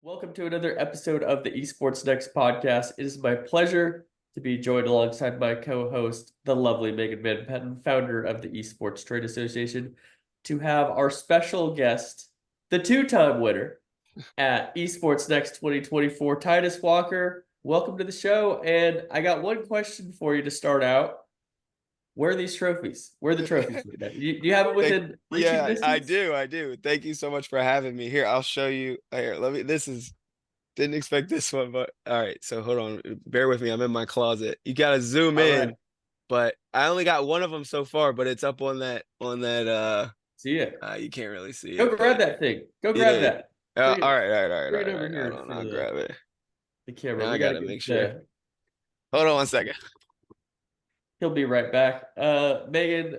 Welcome to another episode of the Esports Next Podcast. It is my pleasure to be joined alongside my co-host, the lovely Megan Van Petten, founder of the Esports Trade Association, to have our special guest, the two-time winner at Esports Next 2024, Titus Walker. Welcome to the show. And I got one question for you to start out. Where are these trophies? Where are the trophies? Do you have it within reaching Yeah, I distance? do. I do. Thank you so much for having me here. I'll show you. Here, didn't expect this one, but all right. So hold on. Bear with me. I'm in my closet. You gotta zoom All right. in, but I only got one of them so far, but it's up on that. See it. You can't really see Go it, grab but that thing. Go grab yeah. that. Bring All it, right, all right, all right, all bring it right, all over right. Hold here on, for I'll grab it. the camera. Now We I got to gotta make get sure. Hold on one second. he'll be right back. Megan,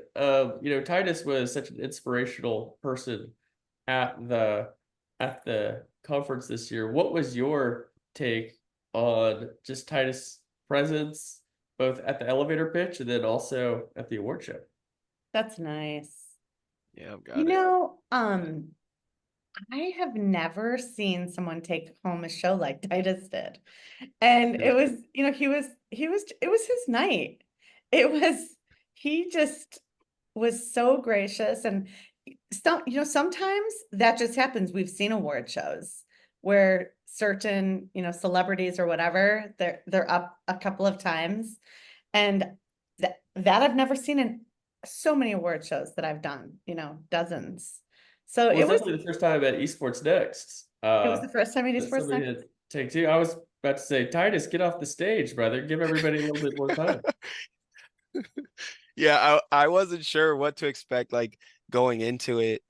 Titus was such an inspirational person at the conference this year. What was your take on just Titus' presence, both at the elevator pitch and then also at the award show? That's nice. Yeah, I've You got it. know, I have never seen someone take home a show like Titus did. And it was, it was his night. It was, he just was so gracious. And sometimes that just happens. We've seen award shows where certain, celebrities or whatever, they're up a couple of times. And that I've never seen in so many award shows that I've done, dozens. So Well, it it's was definitely the first time at Esports Next. it was the first time I did That Sports somebody Next. had take two. I was about to say, Titus, get off the stage, brother. Give everybody a little bit more time. Yeah, I wasn't sure what to expect like going into it.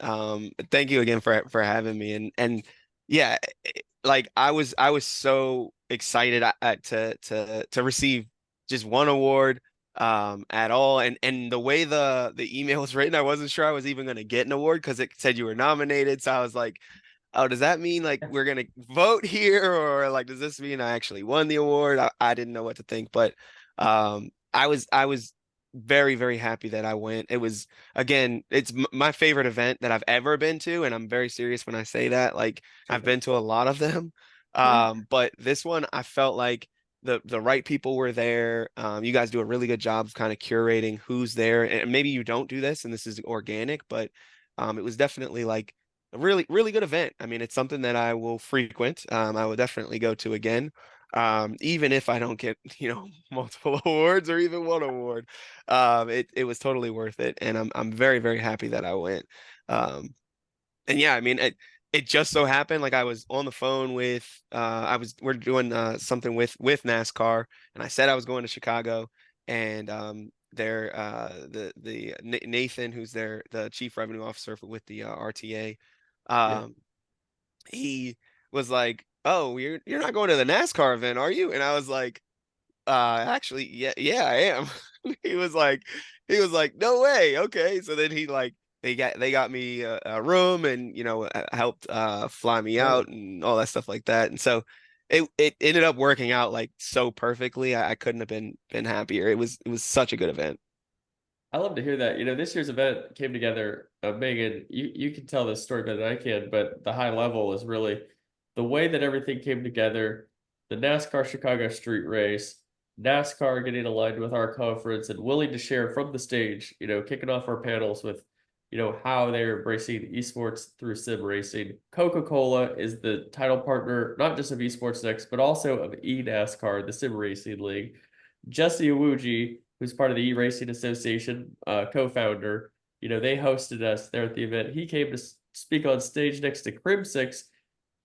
Thank you again for having me and yeah, like I was so excited to receive just one award at all and the way the email was written, I wasn't sure I was even going to get an award because it said you were nominated, so I was like, oh, does that mean like we're gonna vote here or like does this mean I actually won the award? I didn't know what to think, but I was very, very happy that I went. It was, again, it's my favorite event that I've ever been to, and I'm very serious when I say that. Like I've been to a lot of them, but this one I felt like the right people were there. You guys do a really good job of kind of curating who's there, and maybe you don't do this, and this is organic, but it was definitely like a really, really good event. I mean, it's something that I will frequent. I will definitely go to again. Even if I don't get, multiple awards or even one award, it was totally worth it, and I'm very, very happy that I went. And yeah, I mean, it just so happened like I was on the phone with we're doing something with NASCAR, and I said I was going to Chicago, and Nathan, who's the chief revenue officer with the RTA, Yeah. um, he was like, "Oh, you're not going to the NASCAR event, are you?" And I was like, actually, yeah, I am." He was like, "No way." Okay. So then they got me a room and helped fly me Love it. out and all that stuff like that. And so it ended up working out like so perfectly. I couldn't have been happier. It was such a good event. I love to hear that. This year's event came together. Megan, you can tell this story better than I can, but the high level is really the way that everything came together. The NASCAR Chicago Street Race, NASCAR getting aligned with our conference and willing to share from the stage, kicking off our panels with, how they're embracing esports through sim racing. Coca-Cola is the title partner, not just of Esports Next, but also of eNASCAR, the sim racing league. Jesse Iwuji, who's part of the E-Racing Association, co-founder, they hosted us there at the event. He came to speak on stage next to Crim6.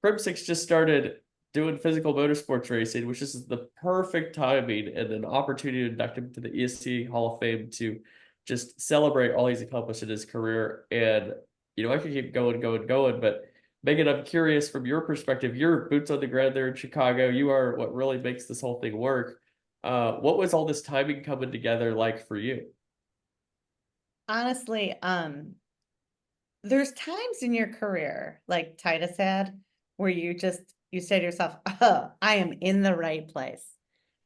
Crim6 just started doing physical motorsports racing, which is the perfect timing and an opportunity to induct him to the ESC Hall of Fame to just celebrate all he's accomplished in his career. And, I could keep going, but Megan, I'm curious from your perspective, you're boots on the ground there in Chicago. You are what really makes this whole thing work. What was all this timing coming together like for you? Honestly, there's times in your career, like Titus had, where you say to yourself, "Oh, I am in the right place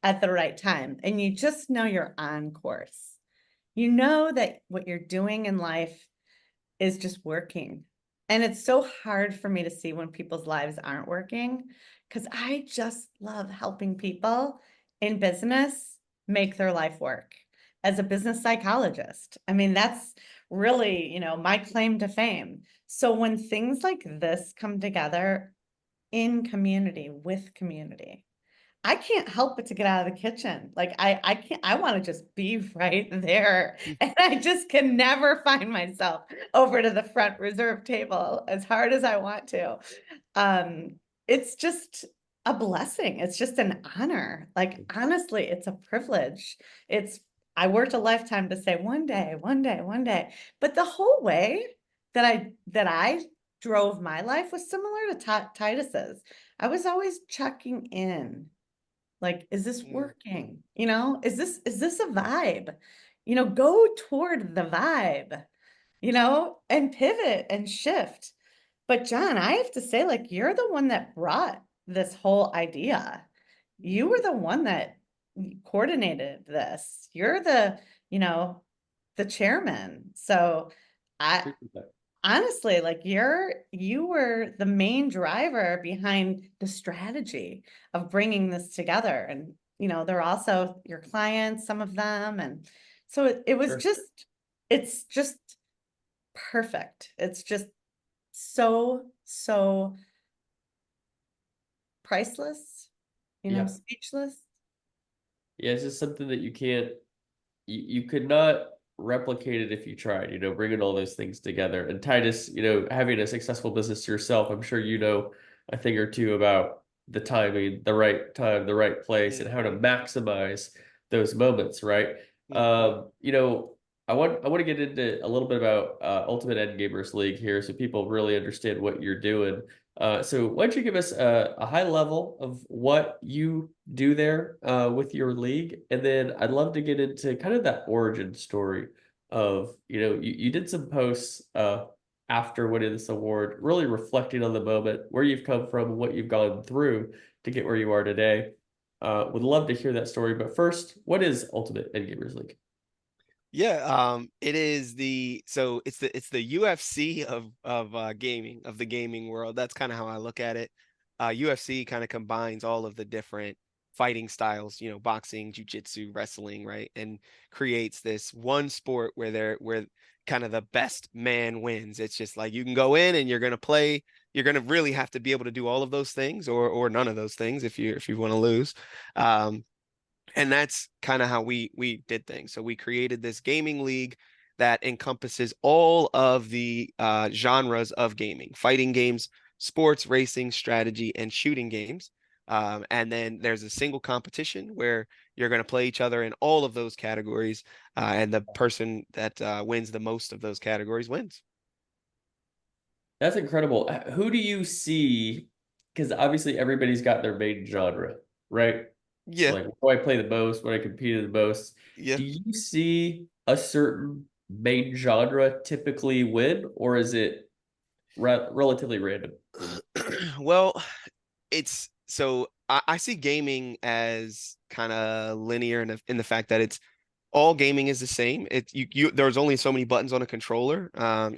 at the right time," and you just know you're on course. You know that what you're doing in life is just working. And it's so hard for me to see when people's lives aren't working, because I just love helping people in business make their life work as a business psychologist. I mean, that's really, my claim to fame. So when things like this come together in community, with community, I can't help but to get out of the kitchen. Like I can't, I want to just be right there. And I just can never find myself over to the front reserve table as hard as I want to. It's just a blessing. It's just an honor. Like honestly, it's a privilege. I worked a lifetime to say one day, one day, one day. But the whole way that I drove my life was similar to Titus's. I was always checking in. Like, is this working? Is this a vibe? Go toward the vibe, and pivot and shift. But John, I have to say, like, you're the one that brought this whole idea. You were the one that coordinated this. You're the chairman. So I honestly, like you were the main driver behind the strategy of bringing this together. And, they're also your clients, some of them. And so it was Sure. it's just perfect. It's just so, so priceless, Yeah. speechless. Yeah, it's just something that you could not replicate it if you tried, bringing all those things together. And Titus, having a successful business yourself, I'm sure you know a thing or two about the timing, the right time, the right place, and how to maximize those moments, right? I want to get into a little bit about Ultimate Endgamers League here so people really understand what you're doing. So why don't you give us a high level of what you do there with your league, and then I'd love to get into kind of that origin story of, you did some posts after winning this award, really reflecting on the moment, where you've come from, what you've gone through to get where you are today. Would love to hear that story, but first, what is Ultimate Endgamers League? Yeah, it's the UFC of gaming, of the gaming world. That's kind of how I look at it. UFC kind of combines all of the different fighting styles, boxing, jiu-jitsu, wrestling, right? And creates this one sport where kind of the best man wins. It's just like you can go in and you're gonna really have to be able to do all of those things or none of those things if you want to lose. And that's kind of how we did things. So we created this gaming league that encompasses all of the genres of gaming: fighting games, sports, racing, strategy, and shooting games. And then there's a single competition where you're going to play each other in all of those categories, and the person that wins the most of those categories wins. That's incredible. Who do you see? Because obviously everybody's got their main genre, right? Yeah, Like, what do I play the most? What I compete the most? yeah. Do you see a certain main genre typically win, or is it relatively random? Well, it's so I see gaming as kind of linear in the fact that it's all gaming is the same. There's only so many buttons on a controller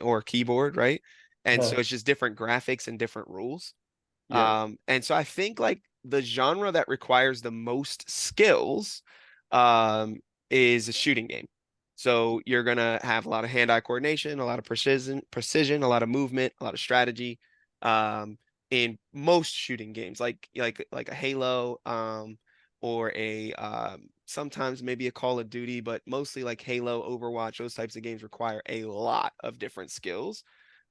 or a keyboard, right? And so Huh. it's just different graphics and different rules. Yeah. And so I think like the genre that requires the most skills um is a shooting game. So you're gonna have a lot of hand-eye coordination, a lot of precision, a lot of movement, a lot of strategy. In most shooting games, like a Halo, or a sometimes maybe a Call of Duty, but mostly like Halo, Overwatch, those types of games require a lot of different skills.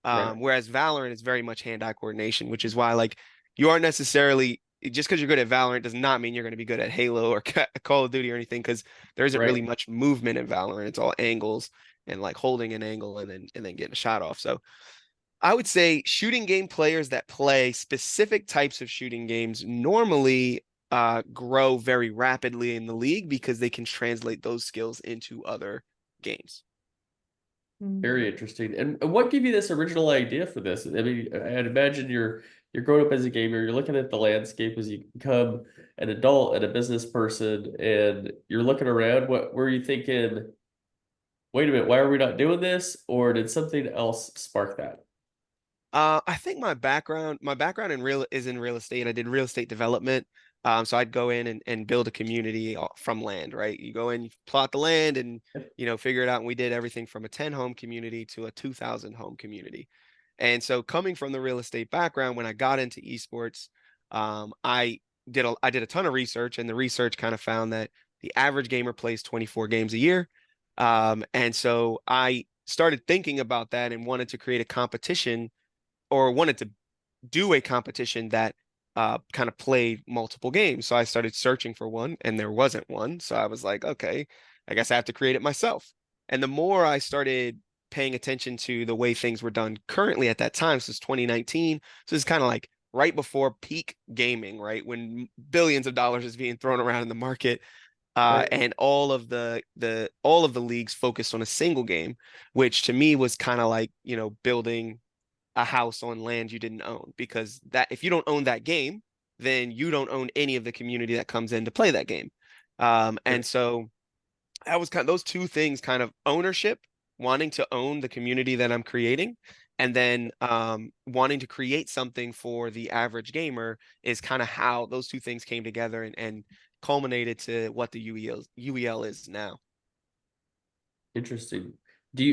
Right. Whereas Valorant is very much hand-eye coordination, which is why like you aren't necessarily just because you're good at Valorant does not mean you're going to be good at Halo or Call of Duty or anything, because there isn't really Right. much movement in Valorant. It's all angles and like holding an angle and then getting a shot off. So I would say shooting game players that play specific types of shooting games normally grow very rapidly in the league because they can translate those skills into other games. Very interesting. And what gave you this original idea for this? I mean, I'd imagine you're growing up as a gamer, you're looking at the landscape as you become an adult and a business person, and you're looking around. What were you thinking? Wait a minute, why are we not doing this? Or did something else spark that? I think my background in real estate. I did real estate development. So I'd go in and build a community from land, right? You go in, you plot the land and, figure it out. And we did everything from a 10 home community to a 2,000 home community. And so coming from the real estate background, when I got into esports, I did a ton of research, and the research kind of found that the average gamer plays 24 games a year. And so I started thinking about that and wanted to create a competition, or wanted to do a competition that kind of played multiple games. So I started searching for one, and there wasn't one. So I was like, okay, I guess I have to create it myself. And the more I started paying attention to the way things were done currently at that time, so it's 2019. So it's kind of like right before peak gaming, right? When billions of dollars is being thrown around in the market. Right. And all of the leagues focused on a single game, which to me was kind of like, building a house on land you didn't own, because that if you don't own that game, then you don't own any of the community that comes in to play that game. And Right. so that was kind of those two things, kind of ownership, wanting to own the community that I'm creating, and then wanting to create something for the average gamer, is kind of how those two things came together and culminated to what the UEL is now. Interesting.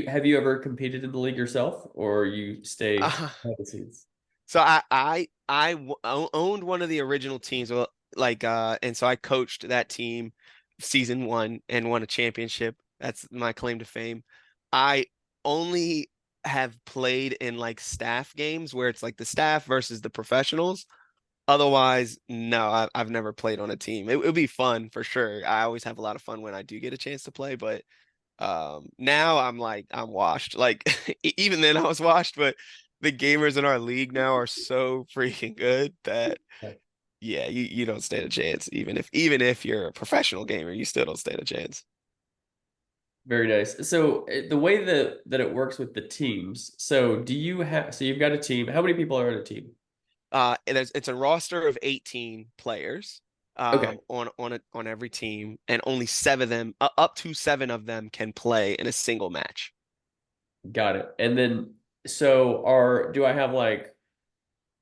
Have you ever competed in the league yourself, or you stay Uh, behind the scenes? So owned one of the original teams, well, like and so I coached that team season one and won a championship. That's my claim to fame. I only have played in like staff games where it's like the staff versus the professionals. Otherwise, no, I've never played on a team. It would be fun for sure. I always have a lot of fun when I do get a chance to play, but now I'm like, I'm washed. Like even then I was washed, but the gamers in our league now are so freaking good that yeah, you don't stand a chance. Even if you're a professional gamer, you still don't stand a chance. Very nice. So the way that it works with the teams. So you've got a team. How many people are on a team? And it's a roster of 18 players Okay, on every team, and only seven of them, up to seven of them, can play in a single match. got it. And then do I have like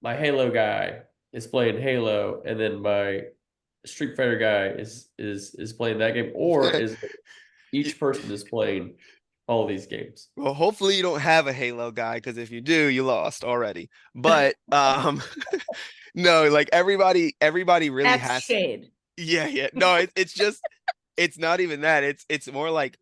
my Halo guy is playing Halo, and then my Street Fighter guy is playing that game, or is it each person is playing all of these games? Well, hopefully you don't have a Halo guy, because if you do, you lost already. But no, like everybody really That's has. shade. Yeah, yeah. No, it's just it's not even that. It's more like,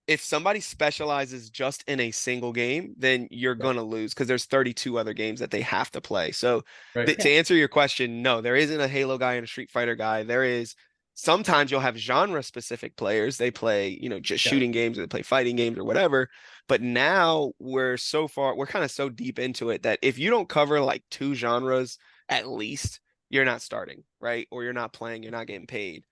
if somebody specializes just in a single game, then you're Yeah, gonna lose, because there's 32 other games that they have to play. So right. to Yeah. answer your question, no, there isn't a Halo guy and a Street Fighter guy. There is sometimes you'll have genre specific players. They play, just Yeah, shooting games, or they play fighting games or whatever. But now we're kind of so deep into it that if you don't cover like two genres at least, you're not starting, right? Or you're not playing, you're not getting paid.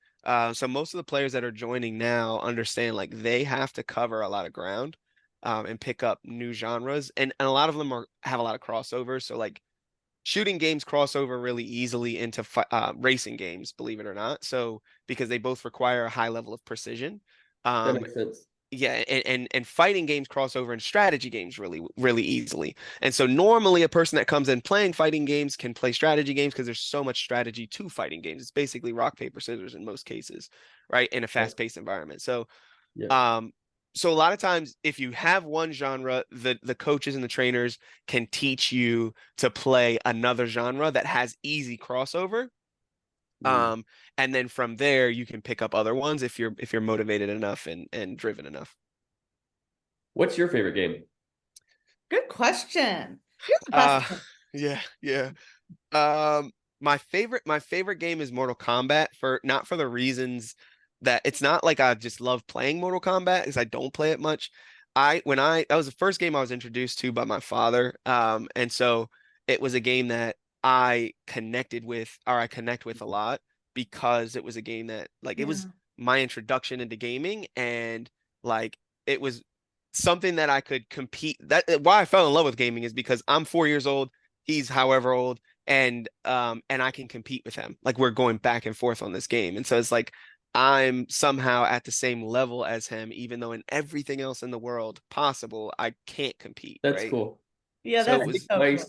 So most of the players that are joining now understand like they have to cover a lot of ground, and pick up new genres, and a lot of them have a lot of crossovers. So like shooting games cross over really easily into racing games, believe it or not. So because they both require a high level of precision. that Um, makes sense. yeah, and fighting games cross over in strategy games really really easily. And so normally a person that comes in playing fighting games can play strategy games, because there's so much strategy to fighting games. It's basically rock paper scissors in most cases, right? In a Right. fast-paced environment. So Yeah, um so a lot of times if you have one genre, the coaches and the trainers can teach you to play another genre that has easy crossover. Mm. Um, and then from there you can pick up other ones if you're motivated enough and driven enough. What's your favorite game? Good question. You're the best Uh one. yeah, yeah. Um, my favorite game is Mortal Kombat, for not for the reasons that it's not like I just love playing Mortal Kombat, because I don't play it much. That was the first game I was introduced to by my father. And so it was a game that I connect with a lot, because it was a game that like it was Yeah. my introduction into gaming, and like it was something that I could compete. Why I fell in love with gaming is because I'm 4 years old, he's however old, and I can compete with him. Like we're going back and forth on this game. And so it's like I'm somehow at the same level as him, even though in everything else in the world possible, I can't compete, That's right? cool. Yeah, So it that's I think was, so my cool.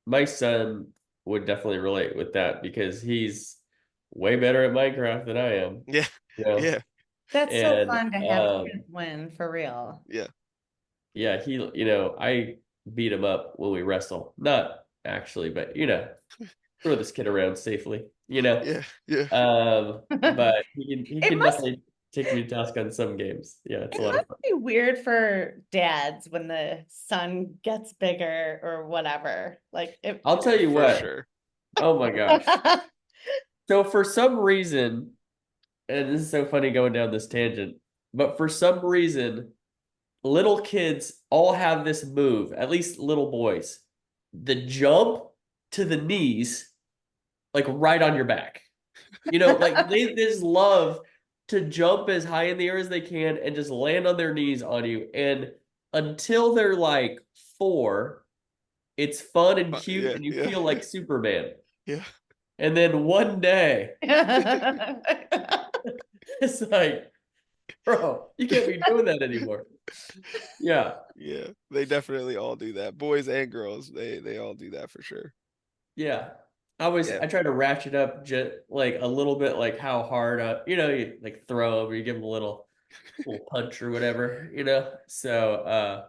my son would definitely relate with that because he's way better at Minecraft than I am, yeah, you know. Yeah. That's so And fun to have kids win for real. yeah, yeah, I beat him up when we wrestle. Not actually, but throw this kid around safely. yeah, yeah. But he It can must definitely take me to task on some games. Yeah, it's a it lot of must fun. be weird for dads when the son gets bigger or whatever. Like it I'll tell you For what. sure. Oh my gosh. So for some reason, and this is so funny going down this tangent, but for some reason, little kids all have this move, at least little boys, the jump to the knees, like right on your back. Like they just love to jump as high in the air as they can and just land on their knees on you. And until they're like 4, it's fun and cute Yeah, and you yeah, feel like Superman. yeah, And then one day, it's like, bro, you can't be doing that anymore. Yeah. yeah. They definitely all do that. Boys and girls, they all do that for sure. Yeah. Yeah, I try to ratchet up just like a little bit, like how hard, you like throw them or you give them a little punch or whatever. So,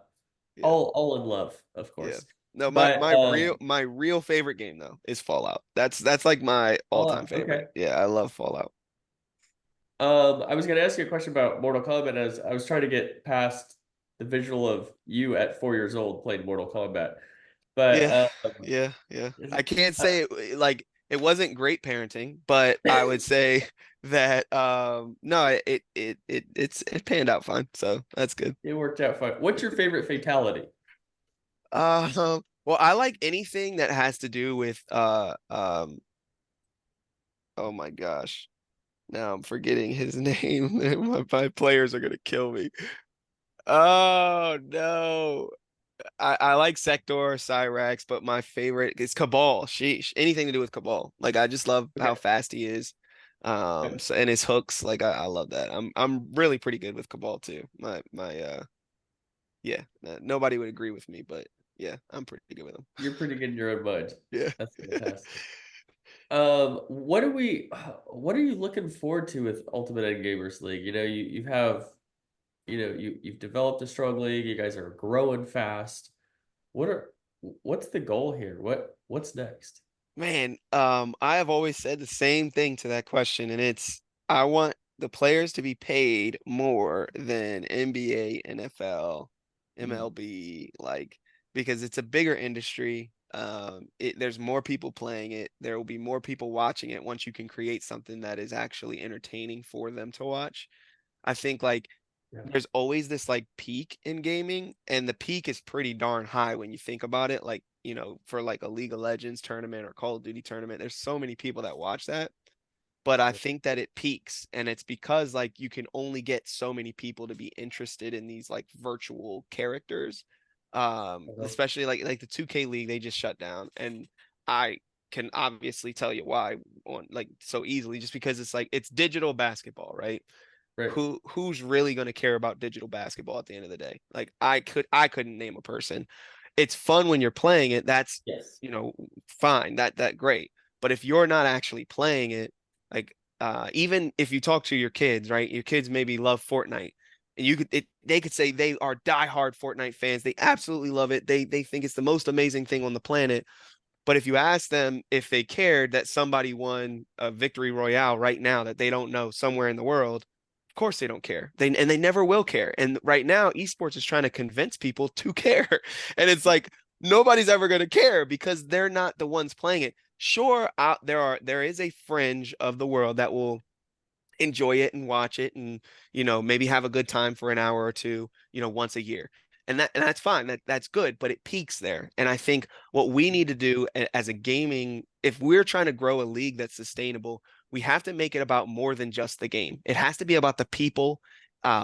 yeah, all in love, of yeah. course. No, my But, my real my real favorite game though is Fallout. That's like my all-time okay. favorite. Yeah, I love Fallout. I was gonna ask you a question about Mortal Kombat as I was trying to get past the visual of you at 4 years old playing Mortal Kombat. Yeah, But, yeah, yeah. I is- can't uh, say like it wasn't great parenting, but I would say that no, it panned out fine. So that's good. it worked out fine. What's your favorite fatality? Well, I like anything that has to do with oh my gosh. Now I'm forgetting his name. My players are gonna kill me. Oh no. I like Sector, Cyrax, but my favorite is Cabal. Sheesh. Anything to do with Cabal. Like I just love how Okay. fast he is. Okay. So and his hooks, like I love that. I'm really pretty good with Cabal too. My yeah, nobody would agree with me, but yeah, I'm pretty good with him. You're pretty good in your own mind. Yeah. That's fantastic. What are you looking forward to with Ultimate Endgamers League? You have, you've developed a strong league. You guys are growing fast. What are, what's the goal here? What's next? Man, I have always said the same thing to that question, and it's I want the players to be paid more than NBA, NFL, Mm, MLB, like because it's a bigger industry. There's more people playing it. There will be more people watching it once you can create something that is actually entertaining for them to watch. I think like yeah. there's always this like peak in gaming, and the peak is pretty darn high when you think about it. Like, for like a League of Legends tournament or Call of Duty tournament, there's so many people that watch that. But I think that it peaks, and it's because like you can only get so many people to be interested in these like virtual characters. Uh-huh. Especially like the 2K League, they just shut down, and I can obviously tell you why on like so easily, just because it's like it's digital basketball, right? Right. Who's really going to care about digital basketball at the end of the day? Like I couldn't name a person. It's fun when you're playing it. That's, Yes. fine. That great. But if you're not actually playing it, like even if you talk to your kids, right? Your kids maybe love Fortnite. And they could say they are diehard Fortnite fans. They absolutely love it. They think it's the most amazing thing on the planet. But if you ask them if they cared that somebody won a victory royale right now that they don't know somewhere in the world, of course they don't care. They never will care. And right now, esports is trying to convince people to care. And it's like nobody's ever going to care because they're not the ones playing it. Sure, there is a fringe of the world that will enjoy it and watch it and maybe have a good time for an hour or two once a year, and that's fine, that's good, but it peaks there. And I think what we need to do as a gaming, if we're trying to grow a league that's sustainable, we have to make it about more than just the game. It has to be about the people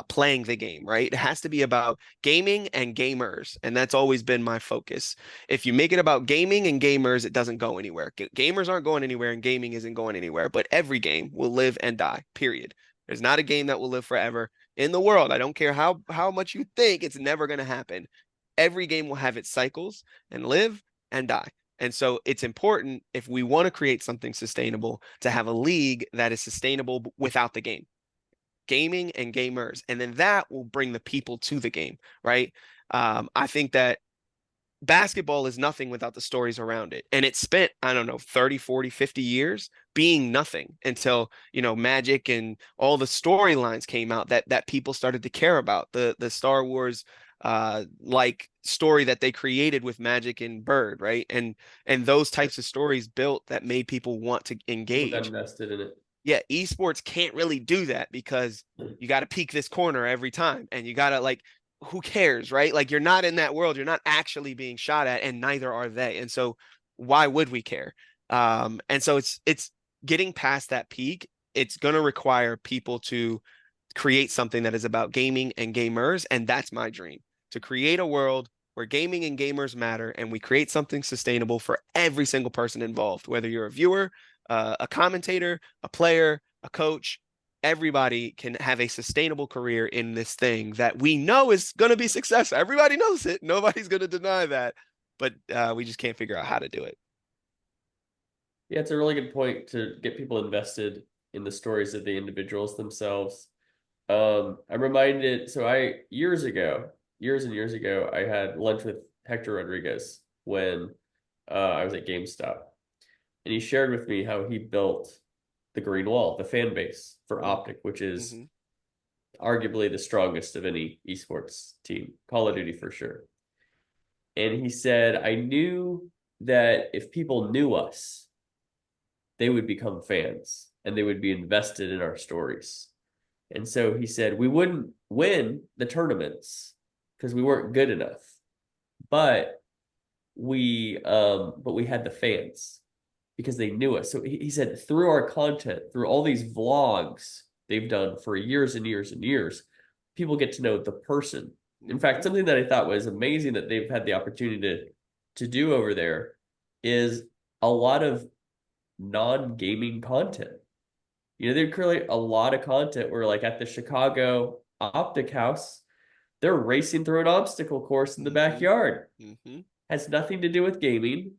playing the game, right? It has to be about gaming and gamers, and that's always been my focus. If you make it about gaming and gamers, it doesn't go anywhere. Gamers aren't going anywhere and gaming isn't going anywhere, but every game will live and die, period. There's not a game that will live forever in the world. I don't care how much you think, it's never going to happen. every game will have its cycles and live and die. And so it's important, if we want to create something sustainable, to have a league that is sustainable without the game, gaming and gamers. And then that will bring the people to the game, right? I think that basketball is nothing without the stories around it. And it spent, I don't know, 30, 40, 50 years being nothing until, Magic and all the storylines came out that people started to care about. The Star Wars like story that they created with Magic and Bird, right? And those types of stories built that made people want to engage. People got invested in it. Yeah, esports can't really do that because you got to peek this corner every time, and you got to who cares, right? Like, you're not in that world, you're not actually being shot at, and neither are they. And so why would we care? And so it's getting past that peak. It's going to require people to create something that is about gaming and gamers. And that's my dream, to create a world where gaming and gamers matter, and we create something sustainable for every single person involved, whether you're a viewer, a commentator, a player, a coach. Everybody can have a sustainable career in this thing that we know is going to be successful. Everybody knows it. Nobody's going to deny that, but we just can't figure out how to do it. Yeah, it's a really good point to get people invested in the stories of the individuals themselves. I'm reminded, years and years ago, I had lunch with Hector Rodriguez when I was at GameStop. And he shared with me how he built the Green Wall, the fan base for Optic, which is arguably the strongest of any esports team, Call of Duty for sure. And he said, I knew that if people knew us, they would become fans and they would be invested in our stories. And so he said, we wouldn't win the tournaments because we weren't good enough, but we had the fans because they knew us. So he said, through our content, through all these vlogs they've done for years and years and years, people get to know the person. In fact, something that I thought was amazing that they've had the opportunity to do over there is a lot of non-gaming content. They create a lot of content where, like, at the Chicago Optic House, they're racing through an obstacle course in the backyard. Has nothing to do with gaming,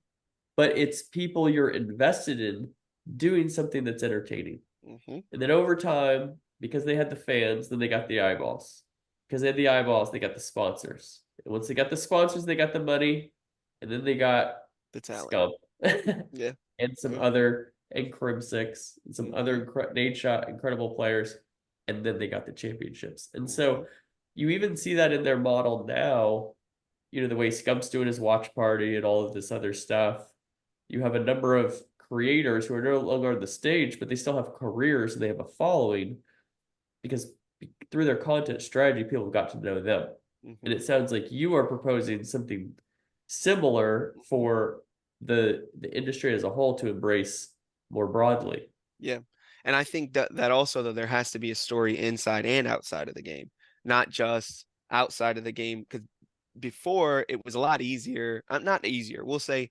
but it's people you're invested in doing something that's entertaining. And then over time, because they had the fans, then they got the eyeballs. Because they had the eyeballs, they got the sponsors. And once they got the sponsors, they got the money. And then they got the talent. Scump. Yeah. And some other, and Crim6, and some other Nade Shot incredible players. And then they got the championships. And so you even see that in their model now, the way Scump's doing his watch party and all of this other stuff. You have a number of creators who are no longer on the stage, but they still have careers and they have a following because through their content strategy, people have got to know them. And it sounds like you are proposing something similar for the industry as a whole to embrace more broadly. Yeah. And I think that also, though, there has to be a story inside and outside of the game, not just outside of the game. Because before, it was a lot easier. Not easier. We'll say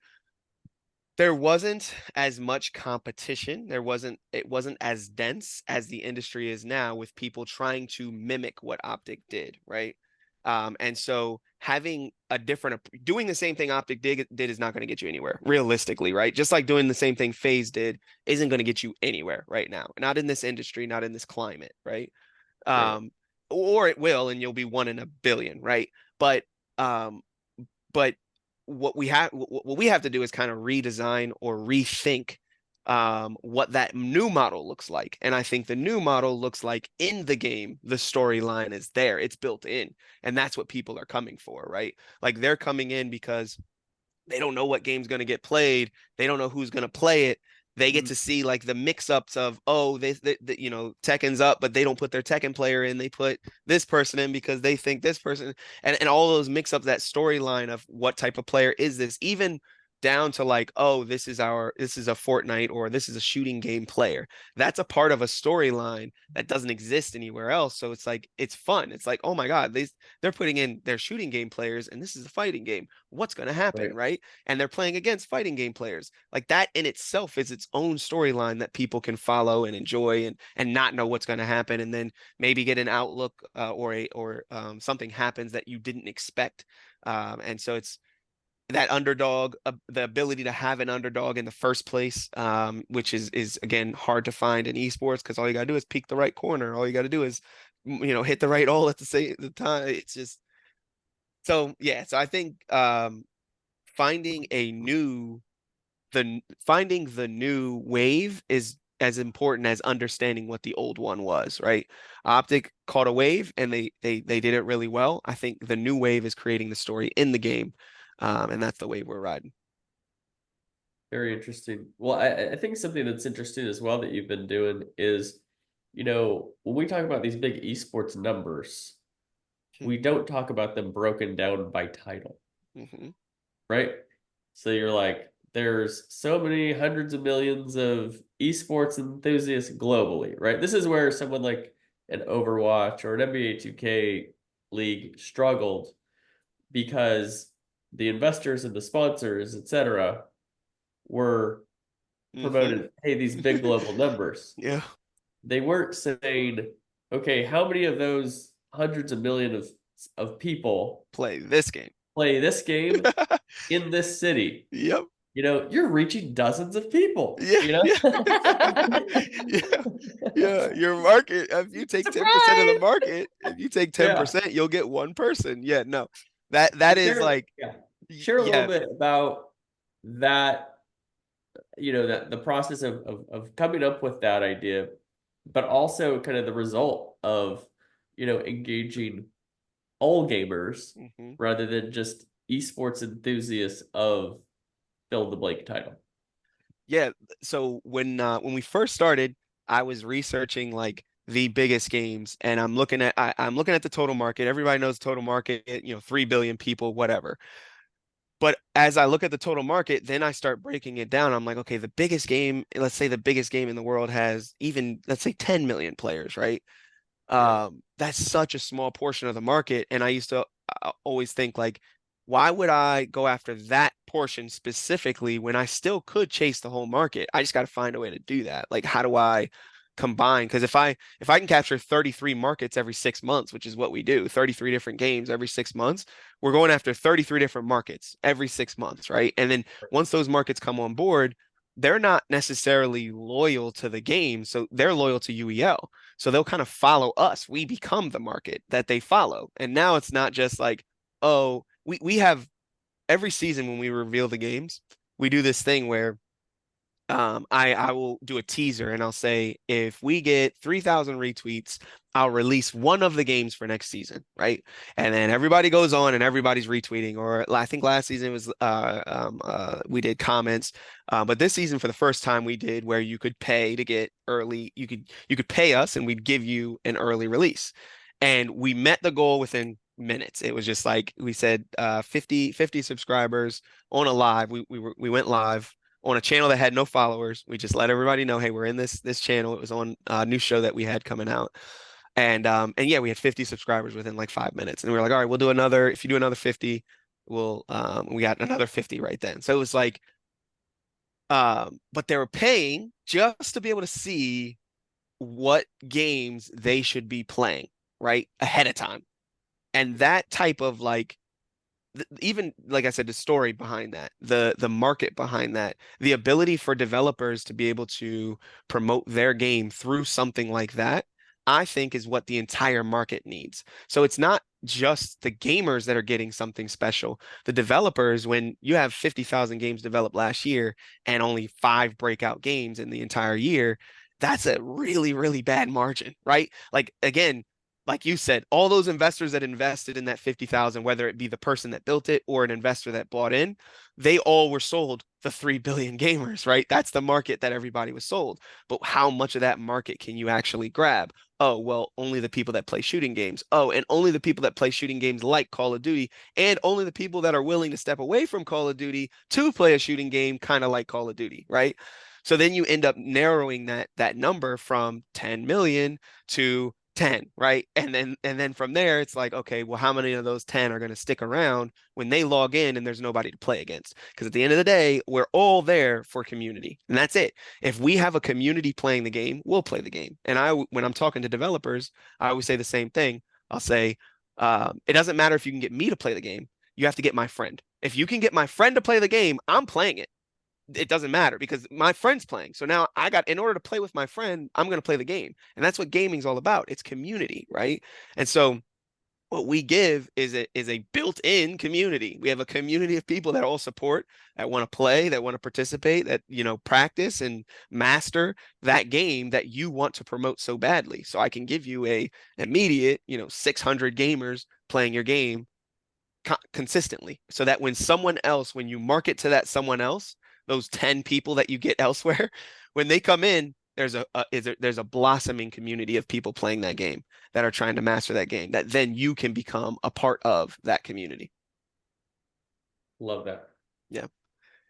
there wasn't as much competition. It wasn't as dense as the industry is now, with people trying to mimic what Optic did, right? And so having doing the same thing Optic did is not going to get you anywhere, realistically, right? Just like doing the same thing FaZe did isn't going to get you anywhere right now. Not in this industry, not in this climate, right? Or it will, and you'll be 1 in a billion, right? But what we have to do is kind of redesign or rethink what that new model looks like. And I think the new model looks like, in the game, the storyline is there, it's built in, and that's what people are coming for, right? Like, they're coming in because they don't know what game's going to get played, they don't know who's going to play it. They get to see, like, the mix-ups of, they Tekken's up, but they don't put their Tekken player in. They put this person in because they think this person, and all those mix-ups, that storyline of what type of player is this, even down to like, this is a Fortnite, or this is a shooting game player. That's a part of a storyline that doesn't exist anywhere else. So it's like, it's fun. It's like, oh my God, they're putting in their shooting game players, and this is a fighting game. What's going to happen, right? And they're playing against fighting game players. Like, that in itself is its own storyline that people can follow and enjoy, and not know what's going to happen, and then maybe get an outlook or something happens that you didn't expect. And so it's that underdog, the ability to have an underdog in the first place, which is again hard to find in esports because all you gotta do is peek the right corner. All you gotta do is, hit the right hole at the time. It's just so yeah. So I think finding finding the new wave is as important as understanding what the old one was, right? Optic caught a wave and they did it really well. I think the new wave is creating the story in the game. And that's the wave we're riding. Very interesting. Well, I think something that's interesting as well that you've been doing is, when we talk about these big esports numbers, we don't talk about them broken down by title, right? So you're like, there's so many hundreds of millions of esports enthusiasts globally, right? This is where someone like an Overwatch or an NBA 2K league struggled because the investors and the sponsors, etc., were promoted, hey, these big global numbers. Yeah. They weren't saying, okay, how many of those hundreds of millions of people play this game in this city? Yep. You're reaching dozens of people. Yeah. Yeah. Your market, if you take 10% of the market, if you take 10%, you'll get one person. Yeah, no. That is like share a little bit about that, that the process of coming up with that idea, but also kind of the result of, engaging all gamers rather than just esports enthusiasts of fill in the blank title. Yeah. So when we first started, I was researching like the biggest games, and I'm looking at the total market. Everybody knows total market, 3 billion people, whatever. But as I look at the total market, then I start breaking it down. I'm like, okay, the biggest game, let's say the biggest game in the world has even, let's say 10 million players, right? That's such a small portion of the market. And I used to always think like, why would I go after that portion specifically when I still could chase the whole market? I just got to find a way to do that. Like, how do I combine? Because if I can capture 33 markets every 6 months, which is what we do, 33 different games every 6 months, we're going after 33 different markets every 6 months, right? And then once those markets come on board, they're not necessarily loyal to the game, so they're loyal to UEL. So they'll kind of follow us. We become the market that they follow. And now it's not just like, oh, we have every season when we reveal the games, we do this thing where I will do a teaser and I'll say, if we get 3,000 retweets, I'll release one of the games for next season, right? And then everybody goes on and everybody's retweeting. Or I think last season was we did comments, but this season for the first time we did where you could pay to get early. You could pay us and we'd give you an early release, and we met the goal within minutes. It was just like we said, 50 subscribers on a live. We went live on a channel that had no followers. We just let everybody know, hey, we're in this channel. It was on a new show that we had coming out. And yeah, we had 50 subscribers within like 5 minutes. And we were like, all right, we'll do another, if you do another 50, we got another 50 right then. So it was like, but they were paying just to be able to see what games they should be playing, right? Ahead of time. And that type of like, even like I said, the story behind that, the market behind that, the ability for developers to be able to promote their game through something like that, I think is what the entire market needs. So it's not just the gamers that are getting something special. The developers, when you have 50,000 games developed last year and only 5 breakout games in the entire year, that's a really, really bad margin, right? Like, again, like you said, all those investors that invested in that 50,000, whether it be the person that built it or an investor that bought in, they all were sold the 3 billion gamers, right? That's the market that everybody was sold. But how much of that market can you actually grab? Oh, well, only the people that play shooting games. Oh, and only the people that play shooting games like Call of Duty, and only the people that are willing to step away from Call of Duty to play a shooting game kind of like Call of Duty, right? So then you end up narrowing that number from 10 million to 10, right? And then from there, it's like, okay, well, how many of those 10 are going to stick around when they log in and there's nobody to play against? Because at the end of the day, we're all there for community, and that's it. If we have a community playing the game, we'll play the game. And when I'm talking to developers, I always say the same thing. I'll say, it doesn't matter if you can get me to play the game. you have to get my friend. If you can get my friend to play the game, I'm playing it. It doesn't matter because my friend's playing. So now in order to play with my friend, I'm going to play the game. And that's what gaming's all about. It's community, right? And so what we give is a built-in community. We have a community of people that all support, that want to play, that want to participate, that, you know, practice and master that game that you want to promote so badly. So I can give you a immediate, you know, 600 gamers playing your game consistently, so that when you market to that someone else, those 10 people that you get elsewhere, when they come in, there's a blossoming community of people playing that game that are trying to master that game, that then you can become a part of that community. Love that. Yeah.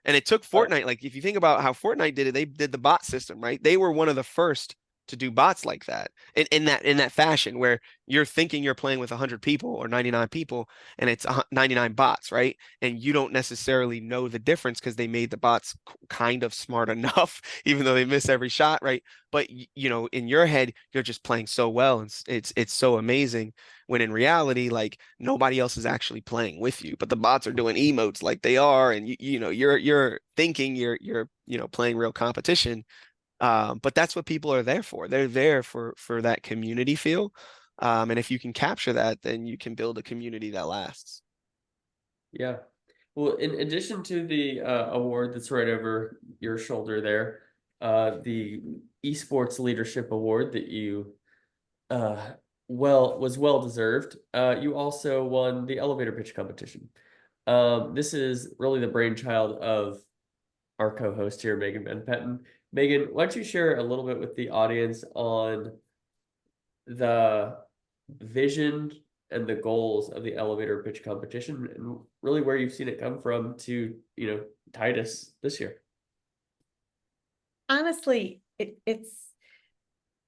And it took Fortnite, like if you think about how Fortnite did it, they did the bot system, right? They were one of the first to do bots like that in that fashion, where you're thinking you're playing with 100 people or 99 people and it's 99 bots, right? And you don't necessarily know the difference because they made the bots kind of smart enough, even though they miss every shot, right? But you know, in your head, you're just playing so well, and it's so amazing, when in reality, like, nobody else is actually playing with you, but the bots are doing emotes like they are, and you know, you're thinking you're you know, playing real competition. But that's what people are there for. They're there for that community feel. And if you can capture that, then you can build a community that lasts. Yeah. Well, in addition to the award that's right over your shoulder there, the Esports Leadership Award that you was well deserved. You also won the elevator pitch competition. This is really the brainchild of our co-host here, Megan Van Petten. Megan, why don't you share a little bit with the audience on the vision and the goals of the elevator pitch competition, and really where you've seen it come from to, you know, Titus this year? Honestly, it's,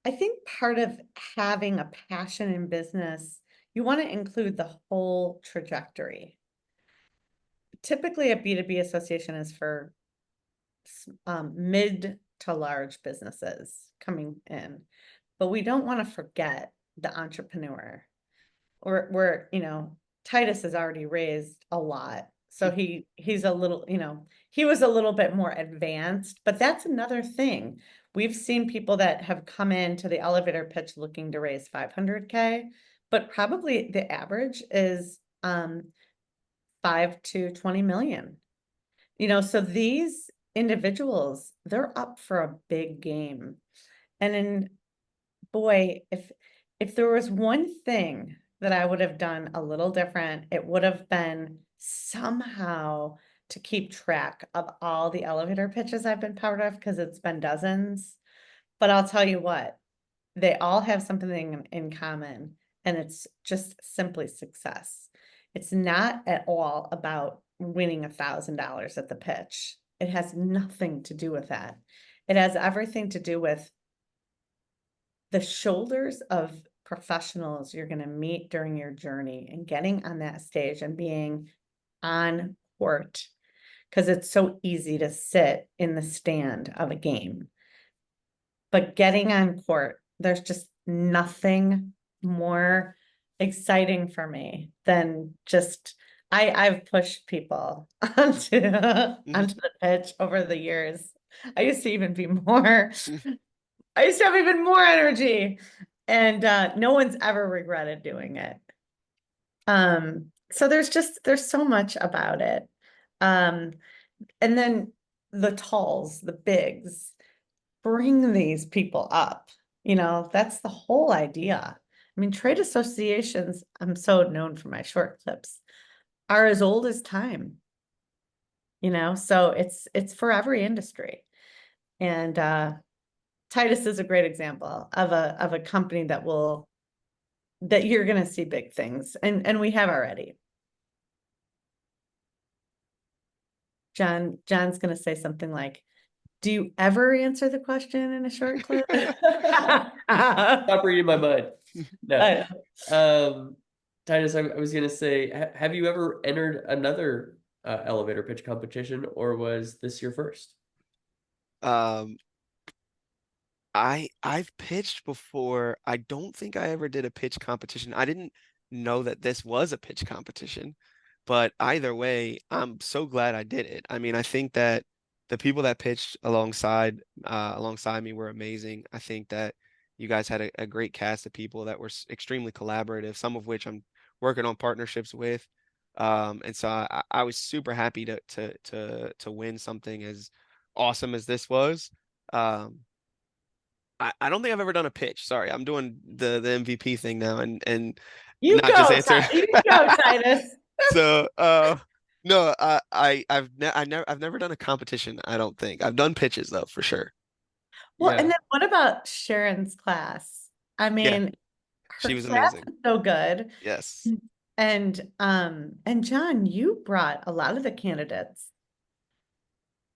I think part of having a passion in business, you want to include the whole trajectory. Typically, a B2B association is for mid to large businesses coming in, but we don't want to forget the entrepreneur. Or you know, Titus has already raised a lot, so he's a little, you know, he was a little bit more advanced, but that's another thing. We've seen people that have come into the elevator pitch looking to raise 500K, but probably the average is 5 to 20 million. You know, so these individuals, they're up for a big game. And then, boy, if there was one thing that I would have done a little different, it would have been somehow to keep track of all the elevator pitches I've been part of, because it's been dozens. But I'll tell you what, they all have something in common, and it's just simply success. It's not at all about winning $1,000 at the pitch. It has nothing to do with that. It has everything to do with the shoulders of professionals you're going to meet during your journey, and getting on that stage and being on court, because it's so easy to sit in the stand of a game. But getting on court, there's just nothing more exciting for me than just, I've pushed people onto the pitch over the years. I used to even be more, I used to have even more energy, and no one's ever regretted doing it. So there's so much about it. And then the talls, the bigs, bring these people up. You know, that's the whole idea. I mean, trade associations, I'm so known for my short clips, are as old as time. You know, so it's for every industry. And Titus is a great example of a company that you're going to see big things, and we have already. John's going to say something like, do you ever answer the question in a short clip? Stop reading my mind. No. Titus, I was going to say, have you ever entered another elevator pitch competition, or was this your first? I've pitched before. I don't think I ever did a pitch competition. I didn't know that this was a pitch competition, But either way, I'm so glad I did it. I mean, I think that the people that pitched alongside me were amazing. I think that you guys had a great cast of people that were extremely collaborative, some of which I'm working on partnerships with. And so I was super happy to win something as awesome as this was. Um, I don't think I've ever done a pitch. Sorry, I'm doing the MVP thing now and You not just go, answer. You go, Titus. So, no, I've never done a competition. I don't think I've done pitches though, for sure. Well, Yeah. and then what about Sharon's class? I Yeah, mean, she her was class amazing. is so good. Yes. And John, you brought a lot of the candidates.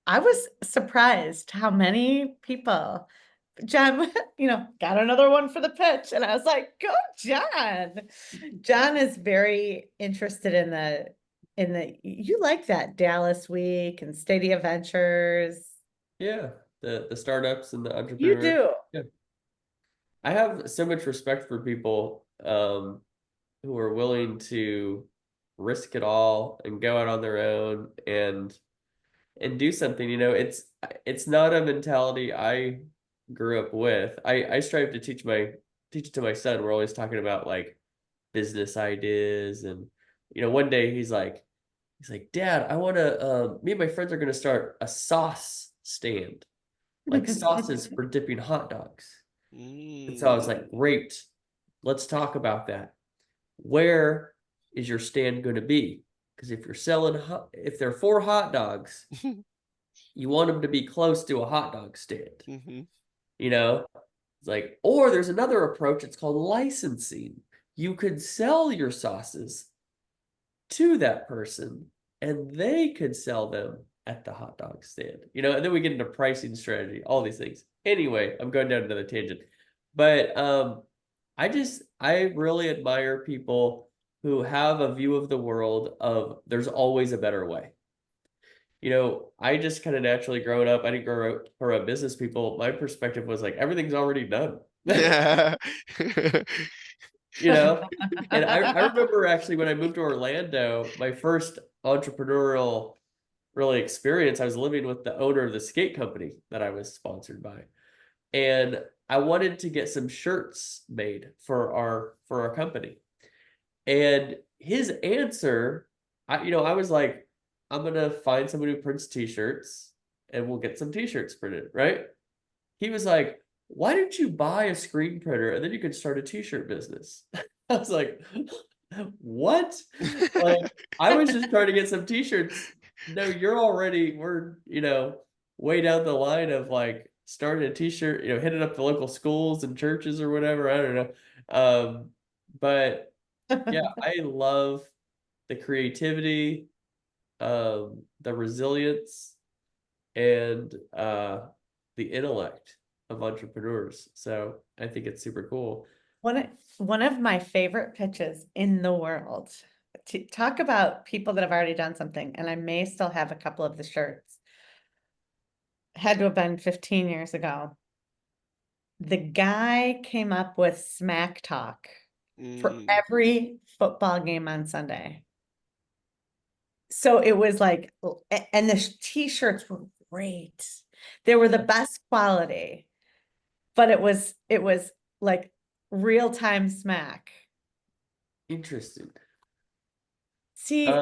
I was surprised how many people, John, got another one for the pitch. And I was like, go, John. John is very interested you like that Dallas week and Stadia Ventures. Yeah. The startups and the You entrepreneurs. do. Yeah. I have so much respect for people who are willing to risk it all and go out on their own and do something. It's not a mentality I grew up with. I strive to teach it to my son. We're always talking about like business ideas, and one day he's like, Dad, I want to me and my friends are going to start a sauce stand, like sauces for dipping hot dogs. And so I was like, great, let's talk about that. Where is your stand going to be? Because if they're 4 hot dogs, you want them to be close to a hot dog stand. Mm-hmm. It's like, or there's another approach. It's called licensing. You could sell your sauces to that person, and they could sell them at the hot dog stand. And then we get into pricing strategy, all these things. Anyway, I'm going down another tangent, but I really admire people who have a view of the world of there's always a better way. I just kind of naturally growing up, I didn't grow up around business people. My perspective was like, everything's already done. Yeah. And I remember actually when I moved to Orlando, my first entrepreneurial really experience, I was living with the owner of the skate company that I was sponsored by. And I wanted to get some shirts made for our company. And his answer, I was like, I'm gonna find someone who prints t-shirts and we'll get some t-shirts printed, right? He was like, why didn't you buy a screen printer and then you could start a t-shirt business? I was like, what? Like, I was just trying to get some t-shirts. No, we're, way down the line of like starting a t-shirt, hitting up the local schools and churches or whatever. I don't know. But yeah, I love the creativity, the resilience, and the intellect of entrepreneurs. So I think it's super cool. One of my favorite pitches in the world, to talk about people that have already done something, and I may still have a couple of the shirts. Had to have been 15 years ago. The guy came up with smack talk for every football game on Sunday. So it was like, and the t-shirts were great. They were the best quality, but it was like real-time smack. Interesting. See,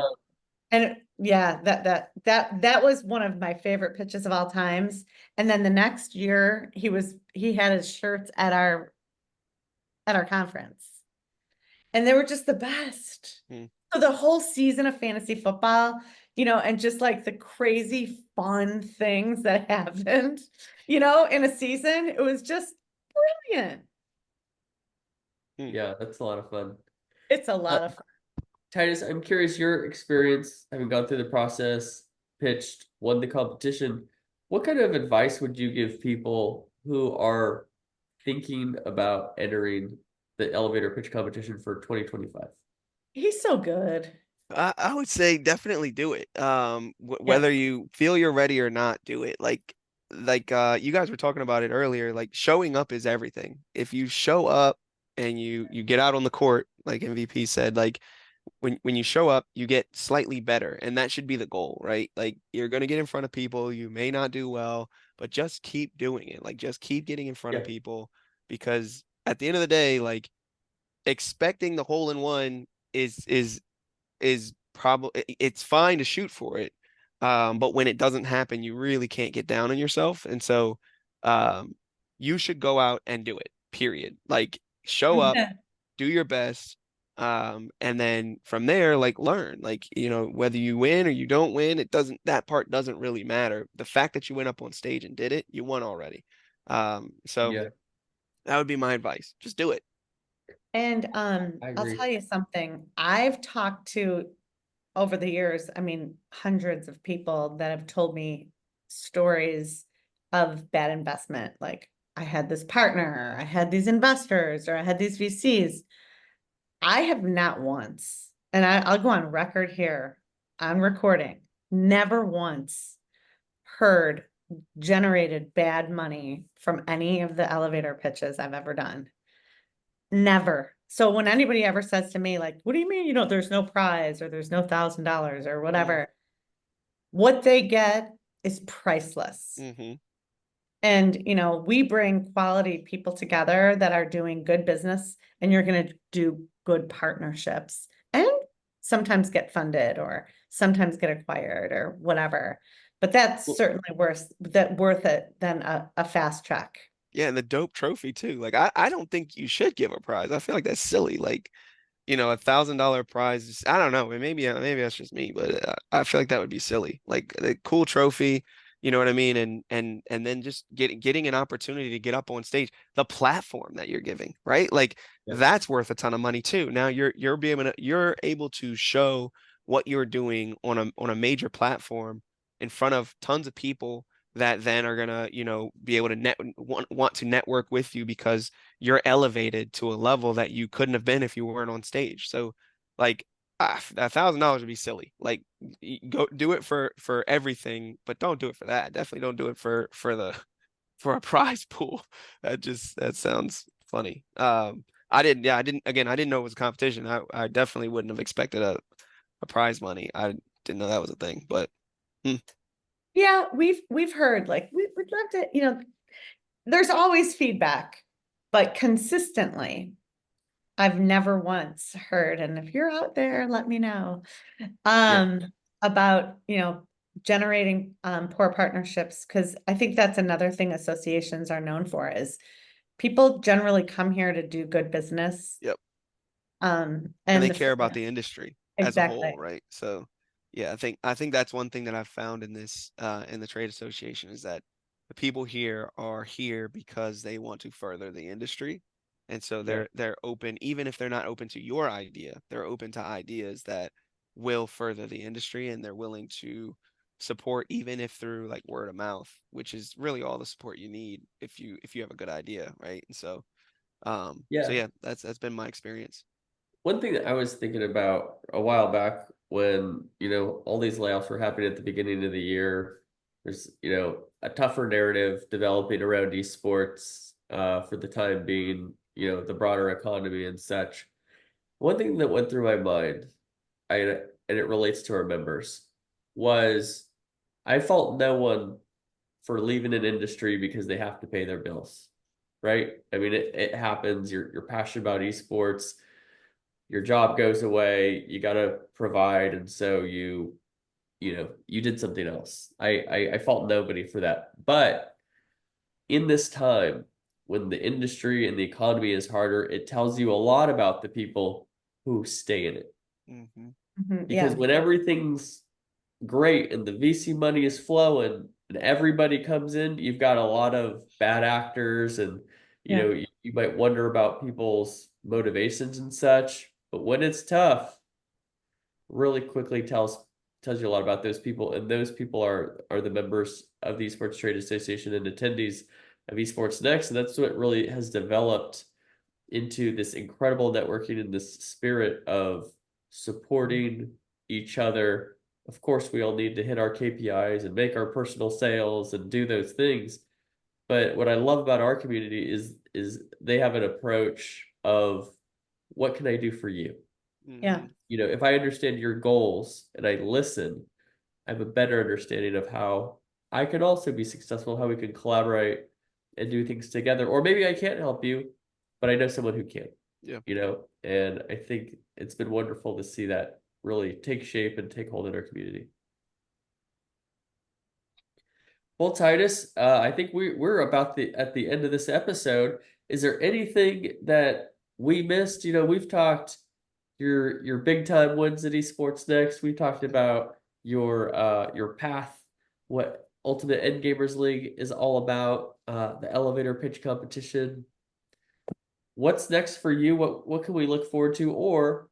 and yeah, that was one of my favorite pitches of all times. And then the next year he had his shirts at our conference. And they were just the best. So the whole season of fantasy football, and just like the crazy fun things that happened, in a season, it was just brilliant. Yeah, that's a lot of fun. It's a lot of fun. Titus, I'm curious your experience having gone through the process, pitched, won the competition. What kind of advice would you give people who are thinking about entering the elevator pitch competition for 2025? He's so good. I would say definitely do it. Whether you feel you're ready or not, do it. Like you guys were talking about it earlier, like showing up is everything. If you show up and you get out on the court, like MVP said, like when you show up, you get slightly better, and that should be the goal, right? Like you're gonna get in front of people, you may not do well, but just keep doing it. Like just keep getting in front Yeah. of people because at the end of the day, like expecting the hole in one is probably it's fine to shoot for it. But when it doesn't happen, you really can't get down on yourself. And so um you should go out and do it, period. Like show up, do your best. And then from there, like learn, like, you know, whether you win or you don't win, that part doesn't really matter. The fact that you went up on stage and did it, you won already. So Yeah, that would be my advice. Just do it. And I I'll agree. tell you something. I've talked to over the years, I mean, hundreds of people that have told me stories of bad investment. Like I had this partner, I had these investors, or I had these VCs. I have not once, and I'll go on record here on recording, never once heard generated bad money from any of the elevator pitches I've ever done. Never. So when anybody ever says to me, like, what do you mean, there's no prize or there's no $1,000 or whatever, what they get is priceless. Mm-hmm. And, we bring quality people together that are doing good business, and you're going to do good partnerships and sometimes get funded or sometimes get acquired or whatever. But that's Well, certainly worth it than a fast track. Yeah, and the dope trophy too. Like I don't think you should give a prize. I feel like that's silly. Like, you know, $1,000 prize. I don't know. Maybe that's just me, but I feel like that would be silly. Like the cool trophy, you know what I mean? And then just getting an opportunity to get up on stage, the platform that you're giving, right? Like yeah, that's worth a ton of money too. Now you're able to show what you're doing on a major platform in front of tons of people that then are gonna, you know, be able to want to network with you because you're elevated to a level that you couldn't have been if you weren't on stage. So like $1,000 would be silly. Like go do it for everything, but don't do it for that. Definitely don't do it for a prize pool. That sounds funny. I didn't know it was a competition. I definitely wouldn't have expected a prize money. I didn't know that was a thing, but hmm. Yeah, we've heard, like, we'd love to, there's always feedback, but consistently, I've never once heard, and if you're out there, let me know, yeah, um, about, generating poor partnerships, because I think that's another thing associations are known for is people generally come here to do good business. Yep. And And they care about the industry as a whole, exactly. right? So yeah, I think that's one thing that I've found in this in the trade association is that the people here are here because they want to further the industry. And so yeah, they're open, even if they're not open to your idea, they're open to ideas that will further the industry and they're willing to support even if through like word of mouth, which is really all the support you need if you have a good idea, right? And so yeah. yeah, that's been my experience. One thing that I was thinking about a while back when, all these layoffs were happening at the beginning of the year, there's, a tougher narrative developing around esports for the time being, the broader economy and such. One thing that went through my mind, and it relates to our members, was I fault no one for leaving an industry because they have to pay their bills, right? I mean, it happens. You're passionate about esports, your job goes away, you got to provide, and so you did something else. I fault nobody for that. But in this time when the industry and the economy is harder, it tells you a lot about the people who stay in it. Hmm. Mhm, Because yeah, when everything's great and the VC money is flowing and everybody comes in, you've got a lot of bad actors, and yeah. you might wonder about people's motivations and such. But when it's tough, really quickly tells you a lot about those people, and those people are the members of the Esports Trade Association and attendees of Esports Next, and that's what really has developed into this incredible networking and this spirit of supporting each other. Of course, we all need to hit our KPIs and make our personal sales and do those things. But what I love about our community is they have an approach of what can I do for you? Yeah. You know, if I understand your goals and I listen, I have a better understanding of how I can also be successful, how we can collaborate and do things together. Or maybe I can't help you, but I know someone who can, Yeah. you know, and I think it's been wonderful to see that really take shape and take hold in our community. Well, Titus, I think we're about at the end of this episode. Is there anything that we missed? You know, we've talked your big time wins at Esports Next. We talked about your path, what Ultimate Endgamers League is all about, the elevator pitch competition. What's next for you? What can we look forward to? Or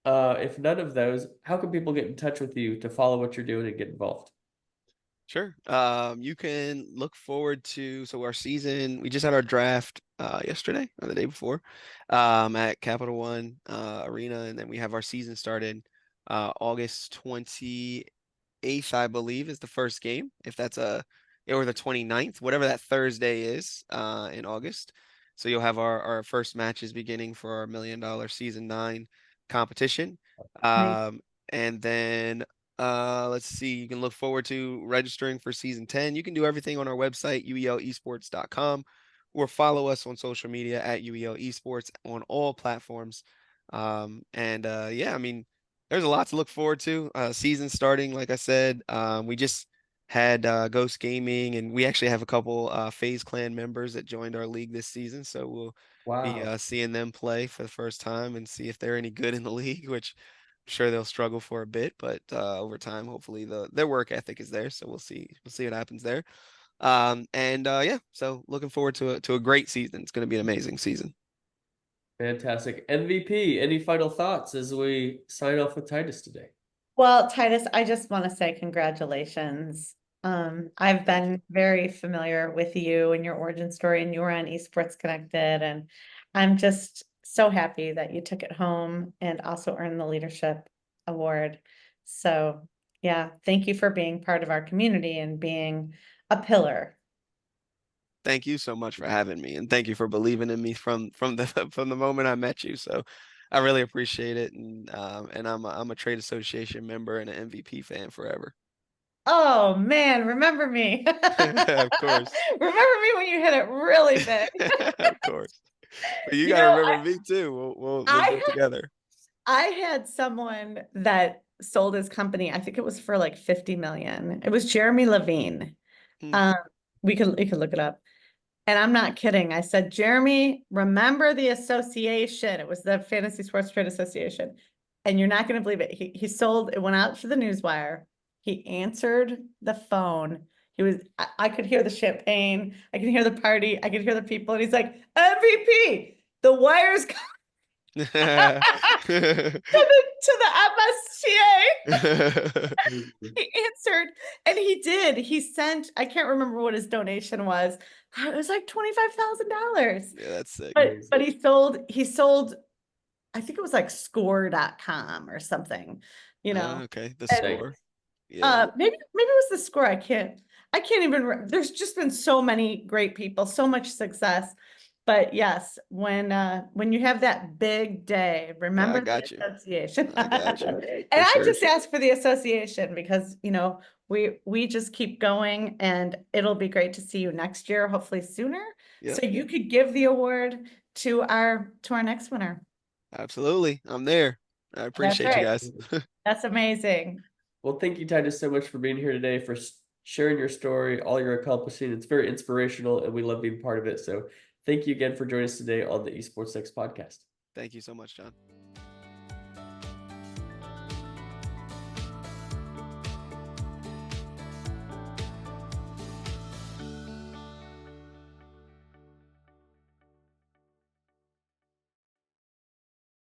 if none of those, how can people get in touch with you to follow what you're doing and get involved? Sure. You can look forward to, so our season, we just had our draft yesterday or the day before at Capital One Arena, and then we have our season started August 28th, I believe, is the first game. If that's or the 29th, whatever that Thursday is in August. So you'll have our first matches beginning for our $1 million season 9 competition. Nice. And then let's see, you can look forward to registering for season 10. You can do everything on our website, uelesports.com, or follow us on social media at UEL Esports on all platforms. Yeah, I mean, there's a lot to look forward to. Season starting, like I said, we just had Ghost Gaming, and we actually have a couple FaZe Clan members that joined our league this season. So we'll be Wow. seeing them play for the first time and see if they're any good in the league, which I'm sure they'll struggle for a bit, but over time, hopefully their work ethic is there. So we'll see what happens there. Yeah, so looking forward to a great season. It's going to be an amazing season. Fantastic. MVP, any final thoughts as we sign off with Titus today? Well, Titus, I just want to say congratulations. I've Thank you. been very familiar with you and your origin story, and you were on Esports Connected, and I'm just so happy that you took it home and also earned the leadership award. So, yeah, thank you for being part of our community and being a pillar. Thank you so much for having me, and thank you for believing in me from the from the moment I met you. So I really appreciate it, and I'm a trade association member and an MVP fan forever. Oh man, remember me. Of course. Remember me when you hit it really big. Of course. But you You got to know, remember me too. We'll I do it together. I had someone that sold his company. I think it was for like 50 million. It was Jeremy Levine. Hmm. Um, you could look it up. And I'm not kidding. I said, Jeremy, remember the association. It was the Fantasy Sports Trade Association. And you're not going to believe it. He sold, it went out for the newswire. He answered the phone. I could hear the champagne. I could hear the party. I could hear the people. And he's like, MVP, the wire's to the MSTA. He answered, and he did. He sent, I can't remember what his donation was. It was like $25,000. Yeah, that's sick. But he sold, I think it was like score.com or something, you know. Okay, the And score. Yeah. maybe it was the score. I can't even there's just been so many great people, so much success. But yes, when you have that big day, remember I the got you. association. I got you. And For I sure. just asked for the association because, you know, we just keep going, and it'll be great to see you next year, hopefully sooner. Yep. So you could give the award to our next winner. Absolutely. I'm there. I That's appreciate you right. guys. That's amazing. Well, thank you, Titus, so much for being here today, for sharing your story, all you're accomplishing. It's very inspirational, and we love being part of it. So thank you again for joining us today on the EsportsNext Podcast. Thank you so much, John.